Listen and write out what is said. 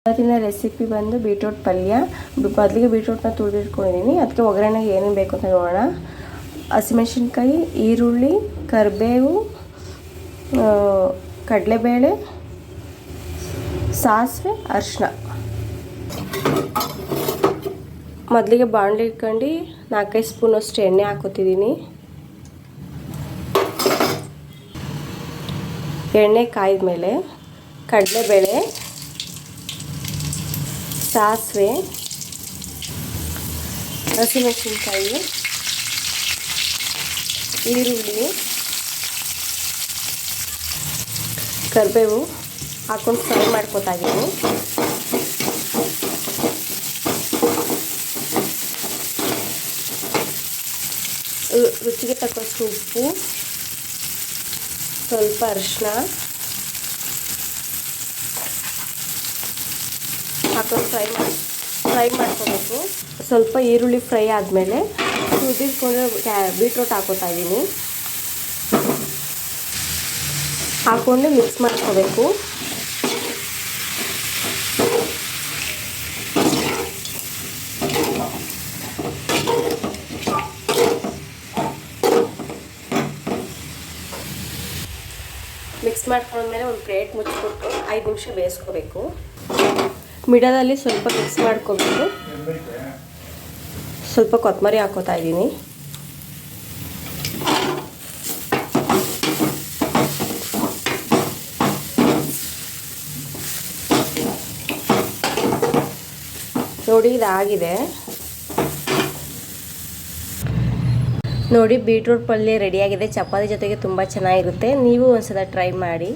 ಇವತ್ತಿನ ರೆಸಿಪಿ ಬಂದು ಬೀಟ್ರೂಟ್ ಪಲ್ಯ. ಮೊದಲಿಗೆ ಬೀಟ್ರೂಟ್ನ ತುಳಿದಿಟ್ಕೊಂಡಿದ್ದೀನಿ. ಅದಕ್ಕೆ ಒಗ್ಗರಣೆಗೆ ಏನೇನು ಬೇಕು ಅಂತ ನೋಡೋಣ. ಹಸಿಮೆಣಸಿನ್ಕಾಯಿ, ಈರುಳ್ಳಿ, ಕರಿಬೇವು, ಕಡಲೆಬೇಳೆ, ಸಾಸಿವೆ, ಅರಿಶಿನ. ಮೊದಲಿಗೆ ಬಾಣಲೆ ಇಟ್ಕೊಂಡು 4-5 ಸ್ಪೂನಷ್ಟು ಎಣ್ಣೆ ಹಾಕೋತಿದ್ದೀನಿ. ಎಣ್ಣೆ ಕಾಯ್ದ ಮೇಲೆ ಕಡಲೆಬೇಳೆ, ಸಾಸಿವೆ, ಹಸಿಮೆಣಸಿನ್ಕಾಯಿ, ಈರುಳ್ಳಿ, ಕರಿಬೇವು ಹಾಕೊಂಡು ಫ್ರೈ ಮಾಡ್ಕೊತಾ ಇದ್ದೀನಿ. ರುಚಿಗೆ ತಕ್ಕಷ್ಟು ಉಪ್ಪು, ಸ್ವಲ್ಪ ಅರಿಶಿನ ಹಾಕೊಂಡು ಫ್ರೈ ಮಾಡ್ಕೋಬೇಕು. ಸ್ವಲ್ಪ ಈರುಳ್ಳಿ ಫ್ರೈ ಆದಮೇಲೆ ತುರಿದಿಟ್ಕೊಂಡು ಬೀಟ್ರೂಟ್ ಹಾಕೋತಾ ಇದ್ದೀನಿ. ಹಾಕ್ಕೊಂಡು ಮಿಕ್ಸ್ ಮಾಡ್ಕೋಬೇಕು. ಮಿಕ್ಸ್ ಮಾಡ್ಕೊಂಡ್ಮೇಲೆ ಒಂದು ಪ್ಲೇಟ್ ಮುಚ್ಚಿಬಿಟ್ಟು 5 ನಿಮಿಷ ಬೇಯಿಸ್ಕೋಬೇಕು. ಮಿಡದಲ್ಲಿ ಸ್ವಲ್ಪ ಮಿಕ್ಸ್ ಮಾಡ್ಕೋಬೇಕು. ಸ್ವಲ್ಪ ಕೊತ್ತಂಬರಿ ಹಾಕೋತಾ ಇದ್ದೀನಿ. ನೋಡಿ, ಇದಾಗಿದೆ. ನೋಡಿ, ಬೀಟ್ರೂಟ್ ಪಲ್ಯ ರೆಡಿಯಾಗಿದೆ. ಚಪಾತಿ ಜೊತೆಗೆ ತುಂಬ ಚೆನ್ನಾಗಿರುತ್ತೆ. ನೀವು ಒಂದ್ಸಲ ಟ್ರೈ ಮಾಡಿ.